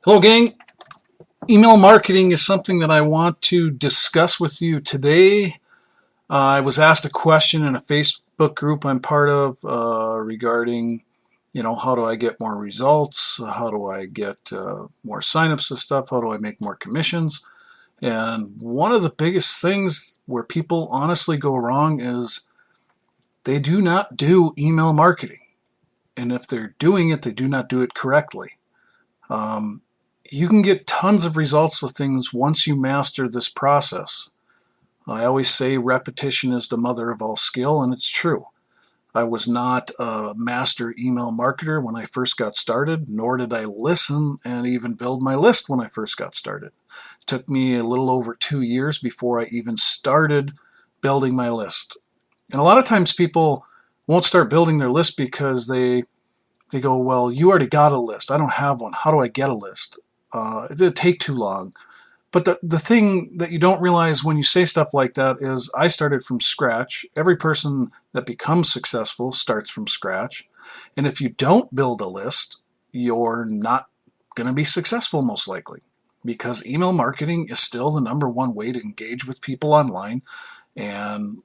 Hello, gang. Email marketing is something that I want to discuss with you today. I was asked a question in a Facebook group I'm part of regarding, how do I get more results? How do I get more signups to stuff? How do I make more commissions? And one of the biggest things where people honestly go wrong is they do not do email marketing. And if they're doing it, they do not do it correctly. You can get tons of results with things once you master this process. I always say repetition is the mother of all skill, and it's true. I was not a master email marketer when I first got started, nor did I listen and even build my list when I first got started. It took me a little over 2 years before I even started building my list. And a lot of times people won't start building their list because they go, well, you already got a list. I don't have one. How do I get a list? It'd take too long. But the thing that you don't realize when you say stuff like that is I started from scratch. Every person that becomes successful starts from scratch. And if you don't build a list, you're not going to be successful most likely, because email marketing is still the #1 way to engage with people online. And,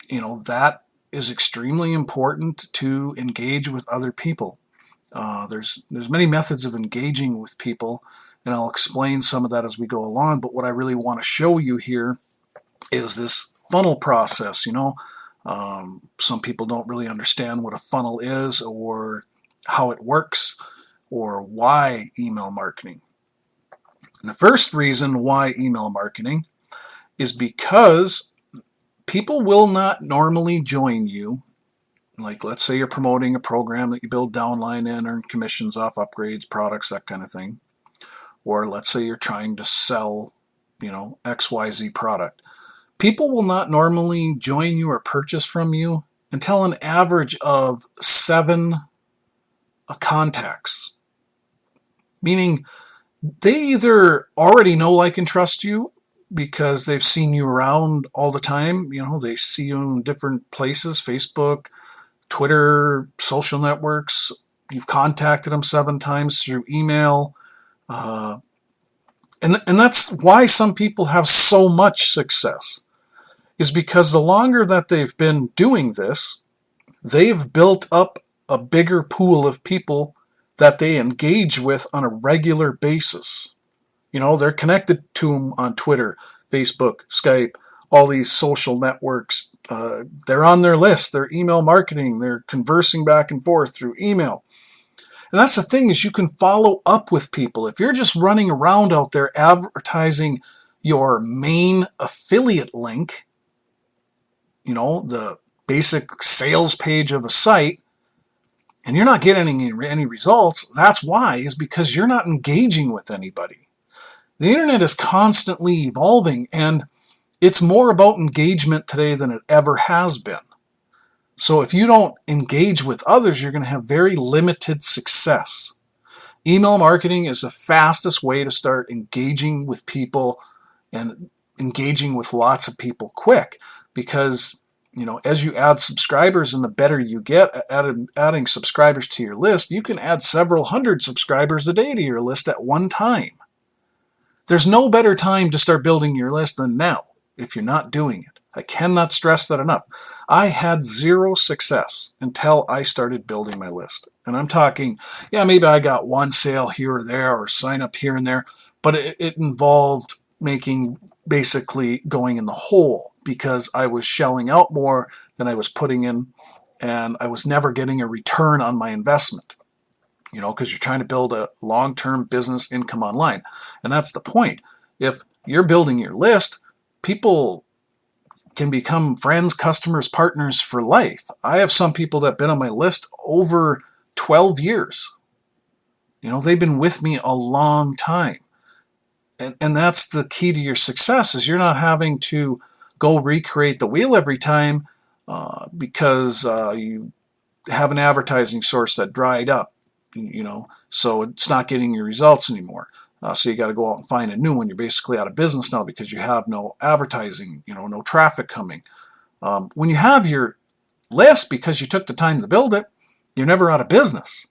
that is extremely important to engage with other people. There's many methods of engaging with people, and I'll explain some of that as we go along. But what I really want to show you here is this funnel process. Some people don't really understand what a funnel is, or how it works, or why email marketing. And the first reason why email marketing is because people will not normally join you. Like, let's say you're promoting a program that you build downline in, earn commissions off upgrades, products, that kind of thing. Or let's say you're trying to sell, XYZ product. People will not normally join you or purchase from you until an average of 7 contacts. Meaning they either already know, like, and trust you because they've seen you around all the time. They see you in different places, Facebook, Twitter, social networks. You've contacted them 7 times through email. And that's why some people have so much success, is because the longer that they've been doing this, they've built up a bigger pool of people that they engage with on a regular basis. They're connected to them on Twitter, Facebook, Skype, all these social networks. They're on their list. They're email marketing. They're conversing back and forth through email. And that's the thing, is you can follow up with people. If you're just running around out there advertising your main affiliate link, the basic sales page of a site, and you're not getting any results, that's why, is because you're not engaging with anybody. The internet is constantly evolving, and it's more about engagement today than it ever has been. So if you don't engage with others, you're going to have very limited success. Email marketing is the fastest way to start engaging with people, and engaging with lots of people quick, because as you add subscribers, and the better you get at adding subscribers to your list, you can add several hundred subscribers a day to your list at one time. There's no better time to start building your list than now, if you're not doing it. I cannot stress that enough. I had 0 success until I started building my list. And I'm talking, maybe I got 1 sale here or there, or sign up here and there, but it involved basically going in the hole, because I was shelling out more than I was putting in, and I was never getting a return on my investment. Because you're trying to build a long-term business income online. And that's the point. If you're building your list, people can become friends, customers, partners for life. I have some people that have been on my list over 12 years. They've been with me a long time. And that's the key to your success, is you're not having to go recreate the wheel every time because you have an advertising source that dried up. So it's not getting your results anymore. So you got to go out and find a new one. You're basically out of business now because you have no advertising, no traffic coming. When you have your list, because you took the time to build it, you're never out of business.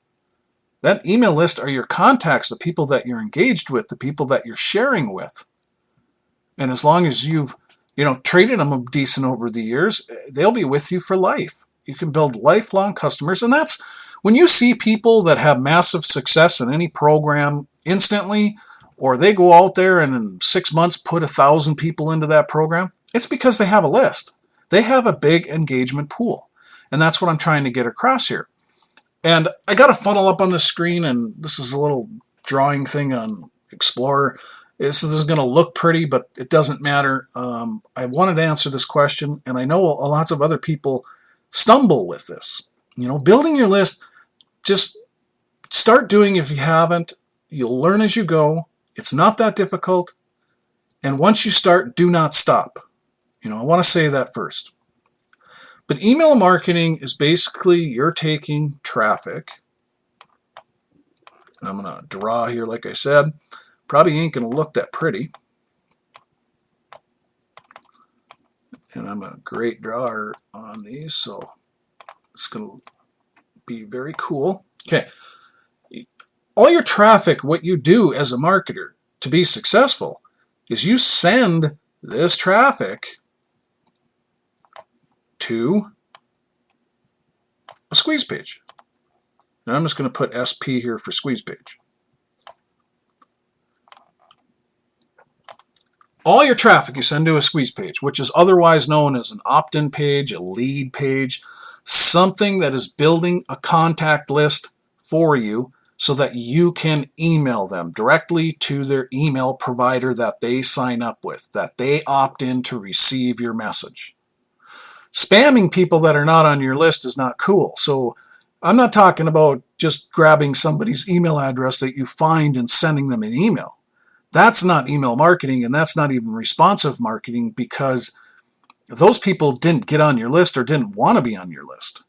That email list are your contacts, the people that you're engaged with, the people that you're sharing with. And as long as you've, treated them decent over the years, they'll be with you for life. You can build lifelong customers. And that's when you see people that have massive success in any program instantly, or they go out there and in 6 months put 1,000 people into that program, it's because they have a list. They have a big engagement pool. And that's what I'm trying to get across here. And I got a funnel up on the screen, and this is a little drawing thing on Explorer. This is going to look pretty, but it doesn't matter. I wanted to answer this question, and I know lots of other people stumble with this. Building your list, just start doing if you haven't. You'll learn as you go. It's not that difficult. And once you start, do not stop. I want to say that first. But email marketing is basically you're taking traffic. I'm going to draw here, like I said. Probably ain't going to look that pretty. And I'm a great drawer on these, so it's going to be very cool. Okay. All your traffic, what you do as a marketer to be successful is you send this traffic to a squeeze page. And I'm just going to put SP here for squeeze page. All your traffic you send to a squeeze page, which is otherwise known as an opt-in page, a lead page, something that is building a contact list for you so that you can email them directly to their email provider that they sign up with, that they opt in to receive your message. Spamming people that are not on your list is not cool. So I'm not talking about just grabbing somebody's email address that you find and sending them an email. That's not email marketing, and that's not even responsive marketing, because those people didn't get on your list or didn't want to be on your list.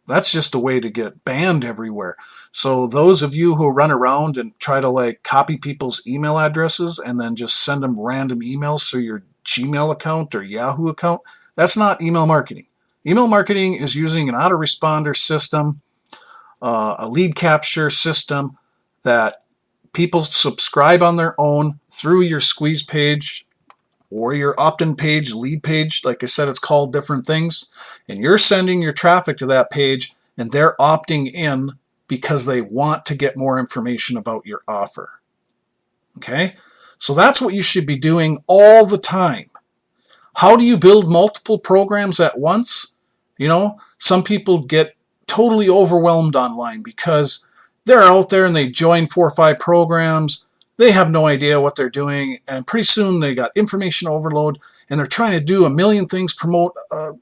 That's just a way to get banned everywhere. So those of you who run around and try to copy people's email addresses and then just send them random emails through your Gmail account or Yahoo account, that's not email marketing. Email marketing is using an autoresponder system, a lead capture system that people subscribe on their own through your squeeze page or your opt-in page, lead page. Like I said, it's called different things. And you're sending your traffic to that page, and they're opting in because they want to get more information about your offer. Okay? So that's what you should be doing all the time. How do you build multiple programs at once? Some people get totally overwhelmed online because they're out there and they join 4 or 5 programs. They have no idea what they're doing, and pretty soon they got information overload, and they're trying to do a million things, promote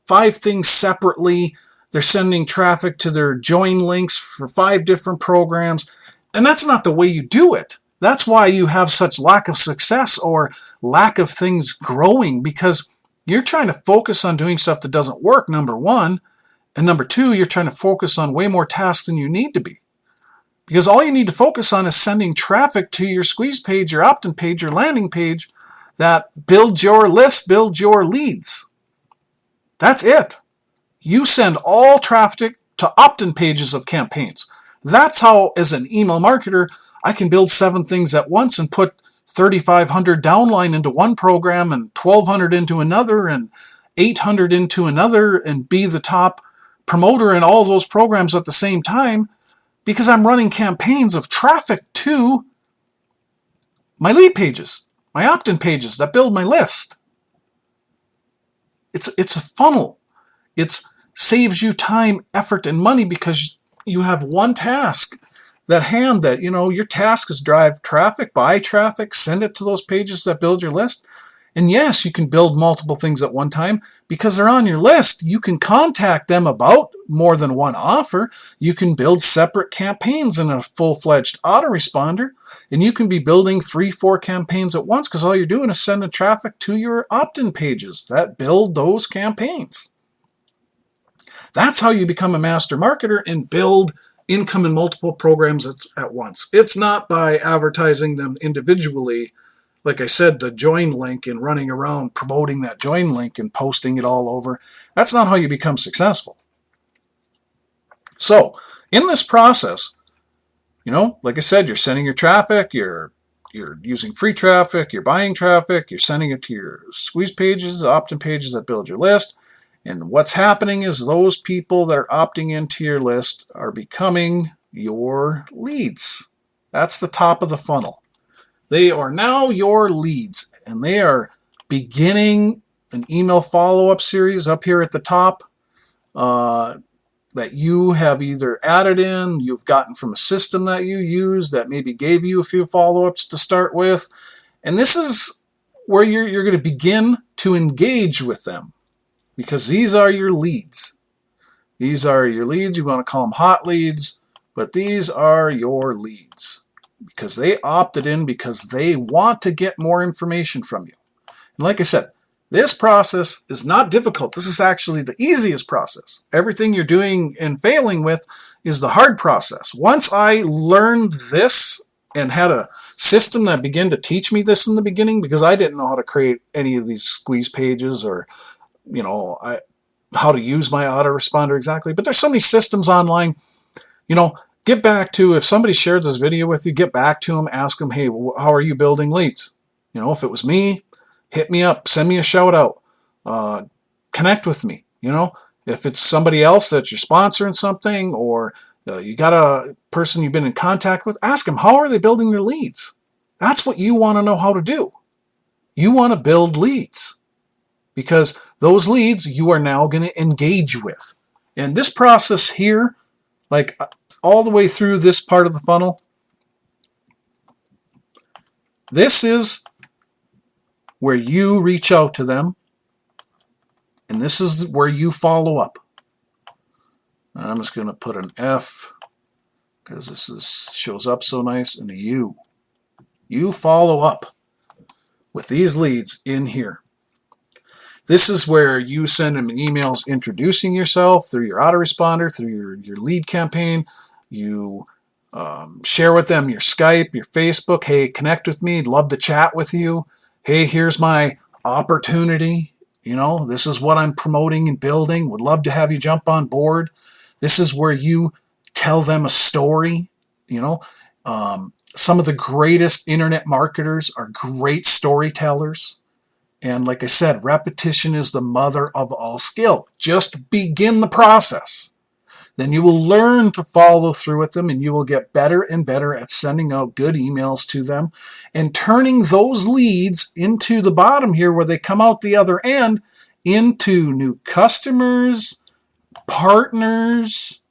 5 things separately. They're sending traffic to their join links for 5 different programs, and that's not the way you do it. That's why you have such lack of success or lack of things growing, because you're trying to focus on doing stuff that doesn't work, number one, and number two, you're trying to focus on way more tasks than you need to be. Because all you need to focus on is sending traffic to your squeeze page, your opt-in page, your landing page that builds your list, builds your leads. That's it. You send all traffic to opt-in pages of campaigns. That's how, as an email marketer, I can build 7 things at once and put 3,500 downline into one program and 1,200 into another and 800 into another and be the top promoter in all those programs at the same time, because I'm running campaigns of traffic to my lead pages, my opt-in pages that build my list. It's a funnel. It saves you time, effort, and money because you have one task. Your task is drive traffic, buy traffic, send it to those pages that build your list. And yes, you can build multiple things at one time because they're on your list. You can contact them about more than one offer. You can build separate campaigns in a full-fledged autoresponder, and you can be building 3, 4 campaigns at once because all you're doing is sending traffic to your opt-in pages that build those campaigns. That's how you become a master marketer and build income in multiple programs at once. It's not by advertising them individually. Like I said, the join link and running around promoting that join link and posting it all over. That's not how you become successful. So, in this process, Like I said, you're sending your traffic, you're using free traffic, you're buying traffic, you're sending it to your squeeze pages, opt-in pages that build your list. And what's happening is those people that are opting into your list are becoming your leads. That's the top of the funnel. They are now your leads, and they are beginning an email follow-up series up here at the top that you have either added in, you've gotten from a system that you use that maybe gave you a few follow-ups to start with. And this is where you're going to begin to engage with them, because these are your leads. These are your leads. You want to call them hot leads, but these are your leads because they opted in because they want to get more information from you. And like I said, this process is not difficult. This is actually the easiest process. Everything you're doing and failing with is the hard process. Once I learned this and had a system that began to teach me this in the beginning, because I didn't know how to create any of these squeeze pages or how to use my autoresponder exactly. But there's so many systems online. Get back to, if somebody shared this video with you, get back to them, ask them, hey, how are you building leads? If it was me, hit me up, send me a shout out, connect with me. If it's somebody else that you're sponsoring something, or you got a person you've been in contact with, ask them, how are they building their leads? That's what you want to know how to do. You want to build leads, because those leads you are now going to engage with. And this process here, like all the way through this part of the funnel, this is where you reach out to them, and this is where you follow up. I'm just going to put an F because this shows up so nice, and a U. You follow up with these leads in here. This is where you send them emails introducing yourself through your autoresponder, through your lead campaign. You share with them your Skype, your Facebook. Hey, connect with me. I'd love to chat with you. Hey, here's my opportunity. This is what I'm promoting and building. Would love to have you jump on board. This is where you tell them a story. Some of the greatest internet marketers are great storytellers. And like I said, repetition is the mother of all skill. Just begin the process. Then you will learn to follow through with them, and you will get better and better at sending out good emails to them and turning those leads into the bottom here where they come out the other end into new customers, partners.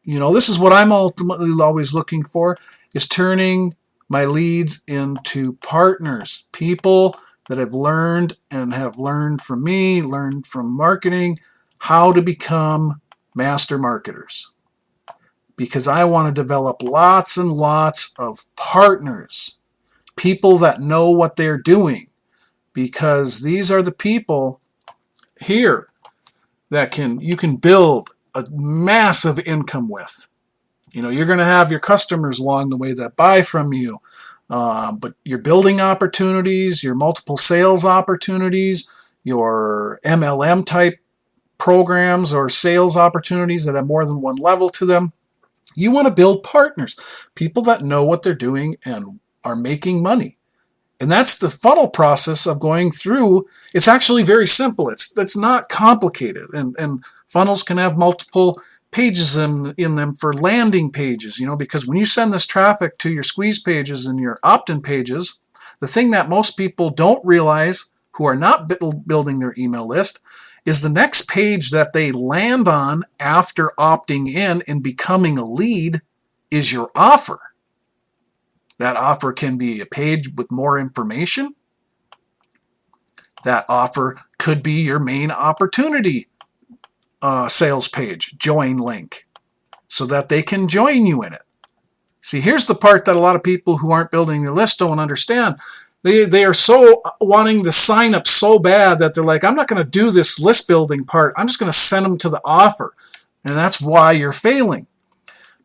This is what I'm ultimately always looking for, is turning my leads into partners, people that have learned from me, learned from marketing, how to become master marketers. Because I want to develop lots and lots of partners, people that know what they're doing, because these are the people here that you can build a massive income with. You're going to have your customers along the way that buy from you. But your building opportunities, your multiple sales opportunities, your MLM type programs or sales opportunities that have more than one level to them, you want to build partners, people that know what they're doing and are making money. And that's the funnel process of going through. It's actually very simple. It's not complicated. And funnels can have multiple pages in them for landing pages, because when you send this traffic to your squeeze pages and your opt-in pages, the thing that most people don't realize who are not building their email list is the next page that they land on after opting in and becoming a lead is your offer. That offer can be a page with more information. That offer could be your main opportunity sales page, join link, so that they can join you in it. See, here's the part that a lot of people who aren't building their list don't understand. They are so wanting to sign up so bad that they're like, I'm not going to do this list building part. I'm just going to send them to the offer. And that's why you're failing.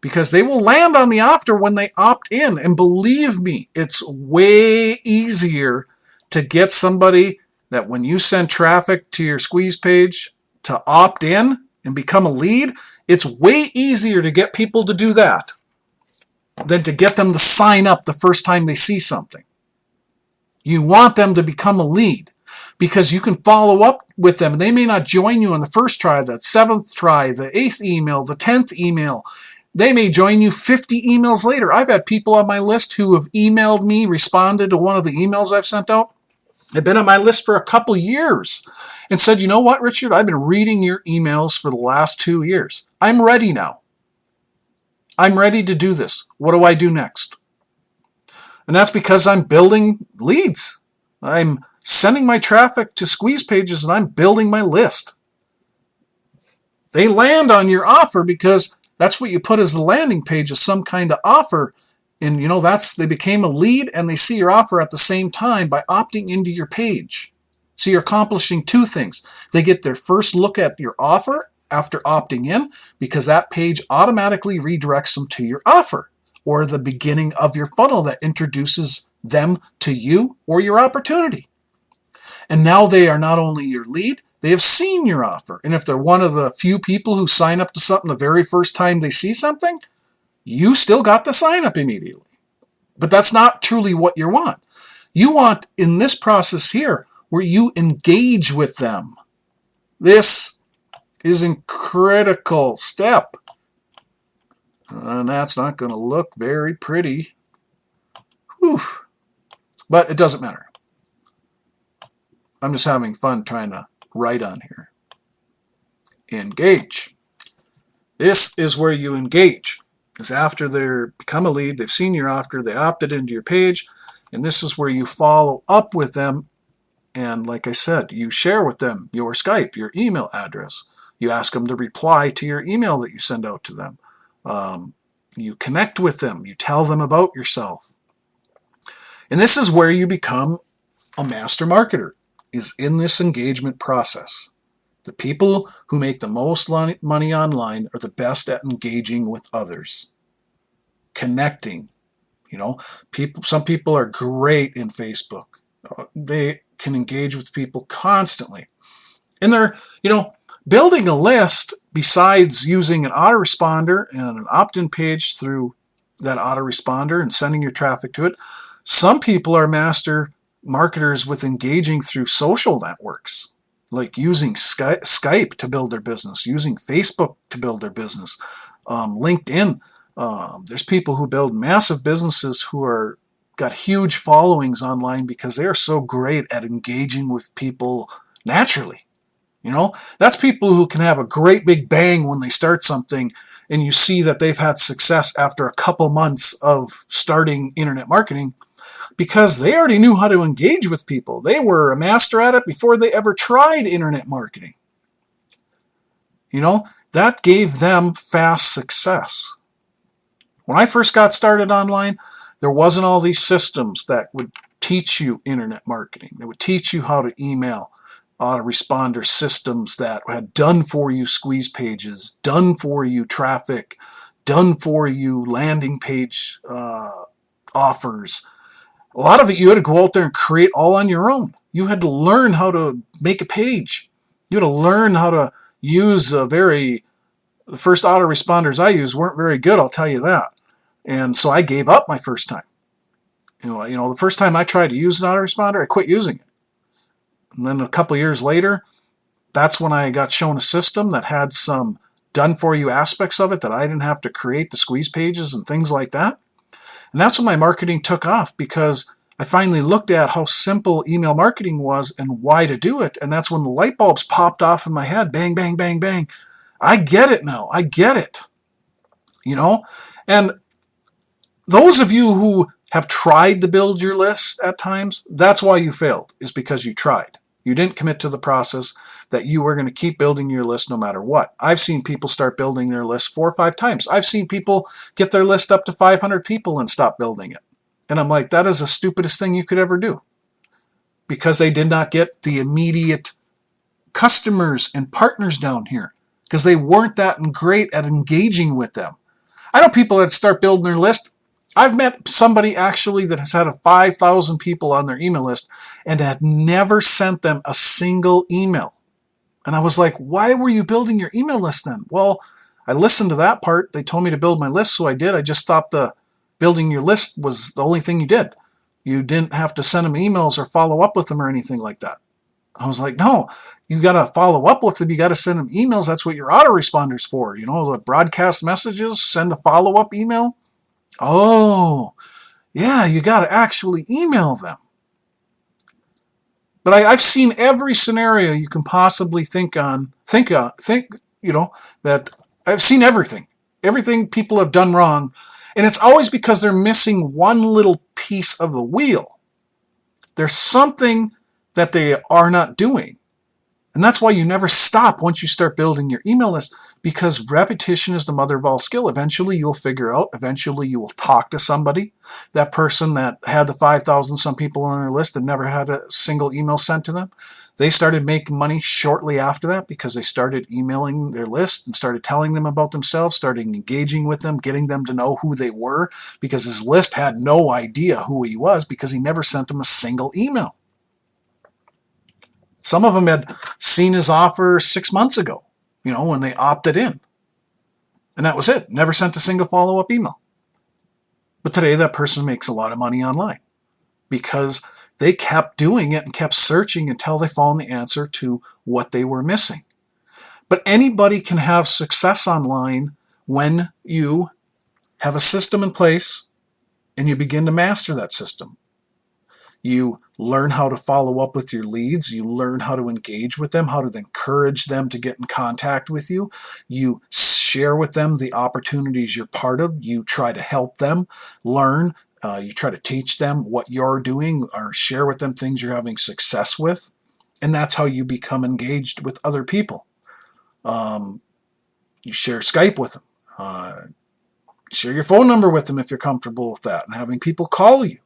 Because they will land on the offer when they opt in. And believe me, it's way easier to get somebody that when you send traffic to your squeeze page to opt in and become a lead, it's way easier to get people to do that than to get them to sign up the first time they see something. You want them to become a lead because you can follow up with them. They may not join you on the first try, the 7th try, the 8th email, the 10th email. They may join you 50 emails later. I've had people on my list who have emailed me, responded to one of the emails I've sent out. They've been on my list for a couple years and said, you know what, Richard, I've been reading your emails for the last 2 years. I'm ready now. I'm ready to do this. What do I do next? And that's because I'm building leads. I'm sending my traffic to squeeze pages and I'm building my list. They land on your offer because that's what you put as the landing page, is some kind of offer. And they became a lead and they see your offer at the same time by opting into your page. So you're accomplishing 2 things. They get their first look at your offer after opting in because that page automatically redirects them to your offer or the beginning of your funnel that introduces them to you or your opportunity. And now they are not only your lead, they have seen your offer. And if they're one of the few people who sign up to something the very first time they see something, you still got the sign up immediately. But that's not truly what you want. You want, in this process here, where you engage with them. This is a critical step. And that's not going to look very pretty. Whew. But it doesn't matter. I'm just having fun trying to write on here. Engage. This is where you engage. Is after they've become a lead, they've seen your offer, they opted into your page, and this is where you follow up with them. And like I said, you share with them your Skype, your email address. You ask them to reply to your email that you send out to them. You connect with them. You tell them about yourself. And this is where you become a master marketer, is in this engagement process. The people who make the most money online are the best at engaging with others. Connecting. Some people are great in Facebook. They can engage with people constantly. And they're, building a list, besides using an autoresponder and an opt-in page through that autoresponder and sending your traffic to it, some people are master marketers with engaging through social networks, like using Skype to build their business, using Facebook to build their business, LinkedIn. There's people who build massive businesses who got huge followings online because they are so great at engaging with people naturally. That's people who can have a great big bang when they start something, and you see that they've had success after a couple months of starting internet marketing because they already knew how to engage with people. They were a master at it before they ever tried internet marketing. That gave them fast success. When I first got started online, there wasn't all these systems that would teach you internet marketing. They would teach you how to email, autoresponder systems that had done for you squeeze pages, done for you traffic, done for you landing page offers. A lot of it you had to go out there and create all on your own. You had to learn how to make a page. You had to learn how to use the first autoresponders I used weren't very good, I'll tell you that. And so I gave up my first time. The first time I tried to use an autoresponder, I quit using it. And then a couple years later, that's when I got shown a system that had some done-for-you aspects of it that I didn't have to create the squeeze pages and things like that. And that's when my marketing took off because I finally looked at how simple email marketing was and why to do it. And that's when the light bulbs popped off in my head. Bang, bang, bang, bang. I get it now. I get it. And those of you who have tried to build your list at times, that's why you failed, is because you tried. You didn't commit to the process that you were going to keep building your list no matter what. I've seen people start building their list 4 or 5 times. I've seen people get their list up to 500 people and stop building it. And I'm like, that is the stupidest thing you could ever do. Because they did not get the immediate customers and partners down here. Because they weren't that great at engaging with them. I know people that start building their list. I've met somebody actually that has had 5,000 people on their email list and had never sent them a single email. And I was like, why were you building your email list then? Well, I listened to that part. They told me to build my list, so I did. I just thought the building your list was the only thing you did. You didn't have to send them emails or follow up with them or anything like that. I was like, no, you got to follow up with them. You got to send them emails. That's what your autoresponders for. The broadcast messages, send a follow-up email. Oh, yeah, you got to actually email them. But I've seen every scenario you can possibly think, that I've seen everything people have done wrong. And it's always because they're missing one little piece of the wheel. There's something that they are not doing. And that's why you never stop once you start building your email list, because repetition is the mother of all skill. Eventually you'll figure out, eventually you will talk to somebody. That person that had the 5,000 some people on their list and never had a single email sent to them, they started making money shortly after that because they started emailing their list and started telling them about themselves, started engaging with them, getting them to know who they were, because his list had no idea who he was because he never sent them a single email. Some of them had seen his offer 6 months ago, when they opted in. And that was it. Never sent a single follow-up email. But today that person makes a lot of money online because they kept doing it and kept searching until they found the answer to what they were missing. But anybody can have success online when you have a system in place and you begin to master that system. You learn how to follow up with your leads. You learn how to engage with them, how to encourage them to get in contact with you. You share with them the opportunities you're part of. You try to help them learn. You try to teach them what you're doing or share with them things you're having success with. And that's how you become engaged with other people. You share Skype with them. Share your phone number with them if you're comfortable with that, and having people call you.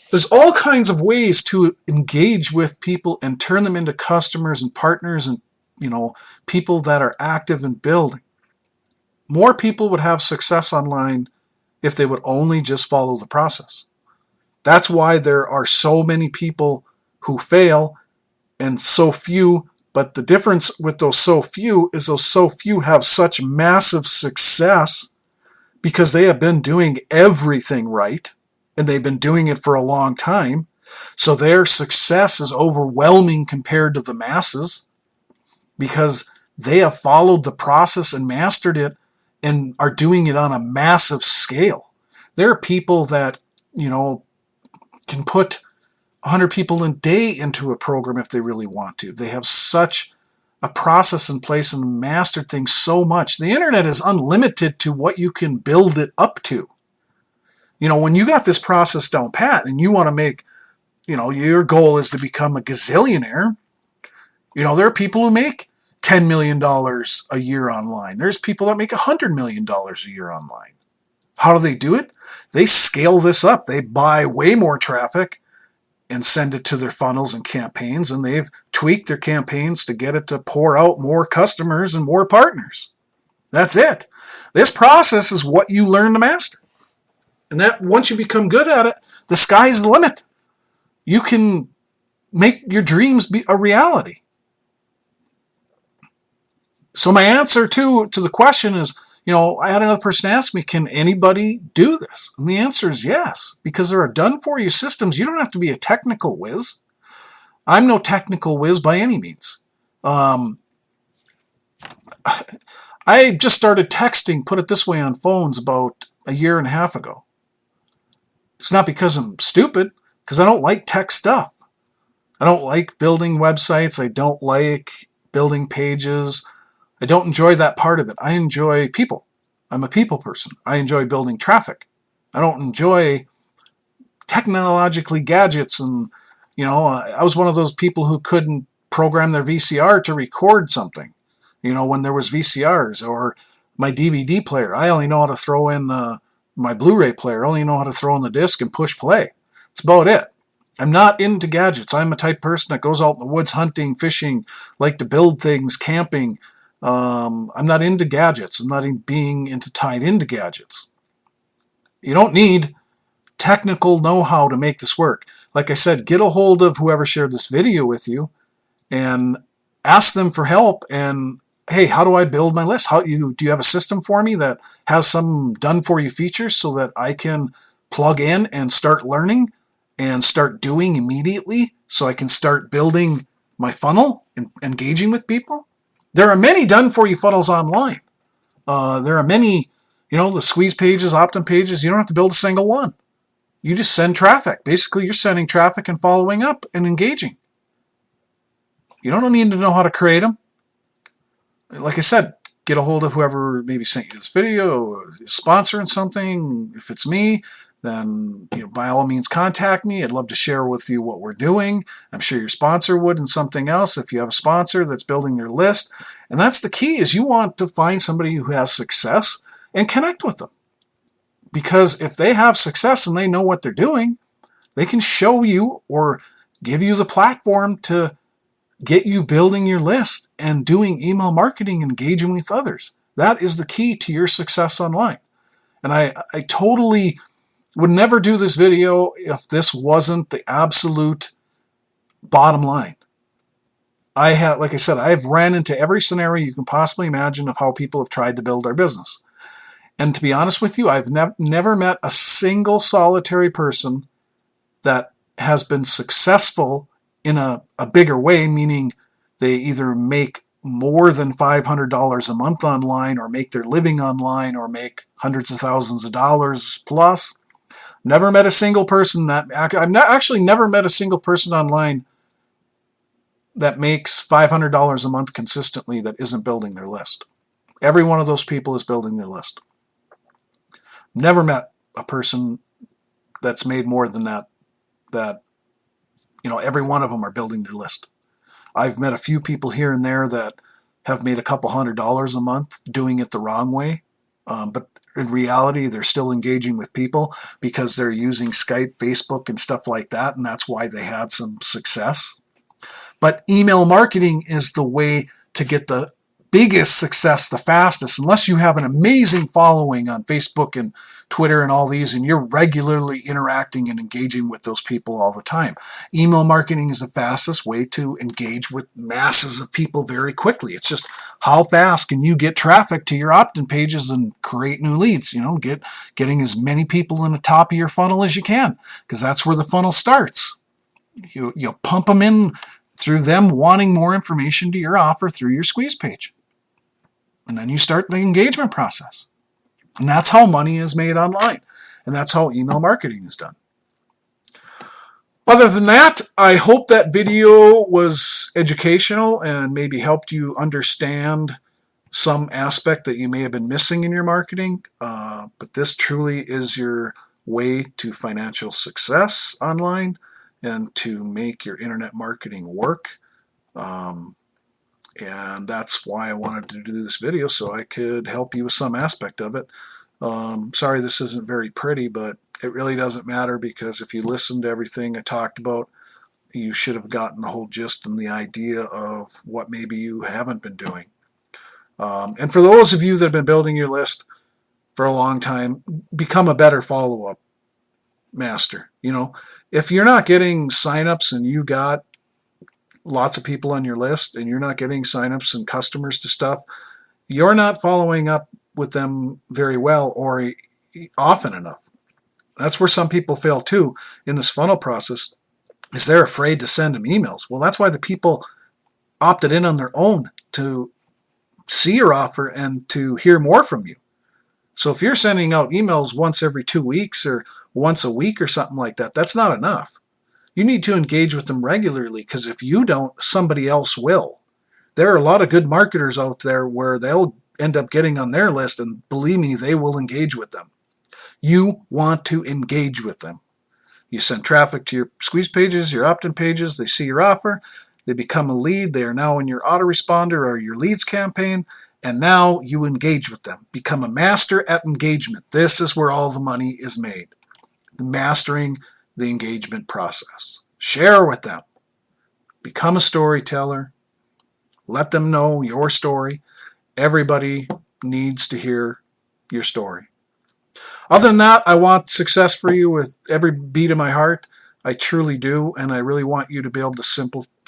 There's all kinds of ways to engage with people and turn them into customers and partners and, people that are active in building. More people would have success online if they would only just follow the process. That's why there are so many people who fail and so few, but the difference with those so few is those so few have such massive success because they have been doing everything right. And they've been doing it for a long time. So their success is overwhelming compared to the masses because they have followed the process and mastered it and are doing it on a massive scale. There are people that, can put 100 people a day into a program if they really want to. They have such a process in place and mastered things so much. The internet is unlimited to what you can build it up to. When you got this process down pat and you want to make, your goal is to become a gazillionaire, there are people who make $10 million a year online. There's people that make $100 million a year online. How do they do it? They scale this up. They buy way more traffic and send it to their funnels and campaigns, and they've tweaked their campaigns to get it to pour out more customers and more partners. That's it. This process is what you learn to master. And that once you become good at it, the sky's the limit. You can make your dreams be a reality. So my answer to the question is, I had another person ask me, can anybody do this? And the answer is yes, because there are done-for-you systems. You don't have to be a technical whiz. I'm no technical whiz by any means. I just started texting, put it this way, on phones about a year and a half ago. It's not because I'm stupid, because I don't like tech stuff. I don't like building websites. I don't like building pages. I don't enjoy that part of it. I enjoy people. I'm a people person. I enjoy building traffic. I don't enjoy technologically gadgets. And, I was one of those people who couldn't program their VCR to record something, when there was VCRs, or my DVD player. I only know how to throw in my Blu-ray player. I only know how to throw in the disc and push play. That's about it. I'm not into gadgets. I'm a type person that goes out in the woods hunting, fishing, like to build things, camping. I'm not into gadgets. I'm not tied into gadgets. You don't need technical know-how to make this work. Like I said, get a hold of whoever shared this video with you and ask them for help and hey, how do I build my list? Do you have a system for me that has some done for you features so that I can plug in and start learning and start doing immediately so I can start building my funnel and engaging with people? There are many done for you funnels online. There are many, the squeeze pages, opt-in pages. You don't have to build a single one. You just send traffic. Basically, you're sending traffic and following up and engaging. You don't need to know how to create them. Like I said, get a hold of whoever maybe sent you this video, sponsoring something. If it's me, then by all means contact me. I'd love to share with you what we're doing. I'm sure your sponsor would and something else if you have a sponsor that's building their list. And that's the key, is you want to find somebody who has success and connect with them. Because if they have success and they know what they're doing, they can show you or give you the platform to get you building your list and doing email marketing, engaging with others. That is the key to your success online. And I totally would never do this video if this wasn't the absolute bottom line. Like I said, I've ran into every scenario you can possibly imagine of how people have tried to build their business. And to be honest with you, I've never met a single solitary person that has been successful in a bigger way, meaning they either make more than $500 a month online or make their living online or make hundreds of thousands of dollars plus. Never met a single person I've never met a single person online that makes $500 a month consistently that isn't building their list. Every one of those people is building their list. Never met a person that's made more than that every one of them are building their list. I've met a few people here and there that have made a couple $100s a month doing it the wrong way. But in reality, they're still engaging with people because they're using Skype, Facebook, and stuff like that. And that's why they had some success. But email marketing is the way to get the biggest success the fastest, unless you have an amazing following on Facebook and Twitter and all these, and you're regularly interacting and engaging with those people all the time. Email marketing is the fastest way to engage with masses of people very quickly. It's just how fast can you get traffic to your opt-in pages and create new leads? Getting as many people in the top of your funnel as you can, because that's where the funnel starts. You pump them in through them wanting more information to your offer through your squeeze page. And then you start the engagement process. And that's how money is made online. And that's how email marketing is done. Other than that, I hope that video was educational and maybe helped you understand some aspect that you may have been missing in your marketing. But this truly is your way to financial success online and to make your internet marketing work. And that's why I wanted to do this video, so I could help you with some aspect of it. Sorry this isn't very pretty, but it really doesn't matter, because if you listen to everything I talked about, you should have gotten the whole gist and the idea of what maybe you haven't been doing. And for those of you that have been building your list for a long time, become a better follow-up master. If you're not getting signups and you got lots of people on your list and you're not getting signups and customers to stuff, you're not following up with them very well or often enough. That's where some people fail too in this funnel process, is they're afraid to send them emails. Well, that's why the people opted in on their own to see your offer and to hear more from you. So if you're sending out emails once every 2 weeks or once a week or something like that, that's not enough. You need to engage with them regularly, because if you don't, somebody else will. There are a lot of good marketers out there where they'll end up getting on their list, and believe me, they will engage with them. You want to engage with them. You send traffic to your squeeze pages, your opt-in pages, they see your offer, they become a lead, they are now in your autoresponder or your leads campaign, and now you engage with them. Become a master at engagement. This is where all the money is made. Mastering the engagement process. Share with them. Become a storyteller. Let them know your story. Everybody needs to hear your story. Other than that, I want success for you with every beat of my heart. I truly do, and I really want you to be able to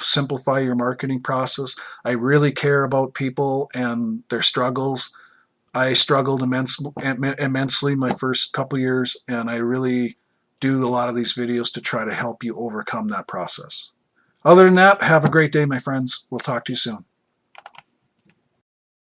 simplify your marketing process. I really care about people and their struggles. I struggled immensely my first couple years, and I really do a lot of these videos to try to help you overcome that process. Other than that, have a great day, my friends. We'll talk to you soon.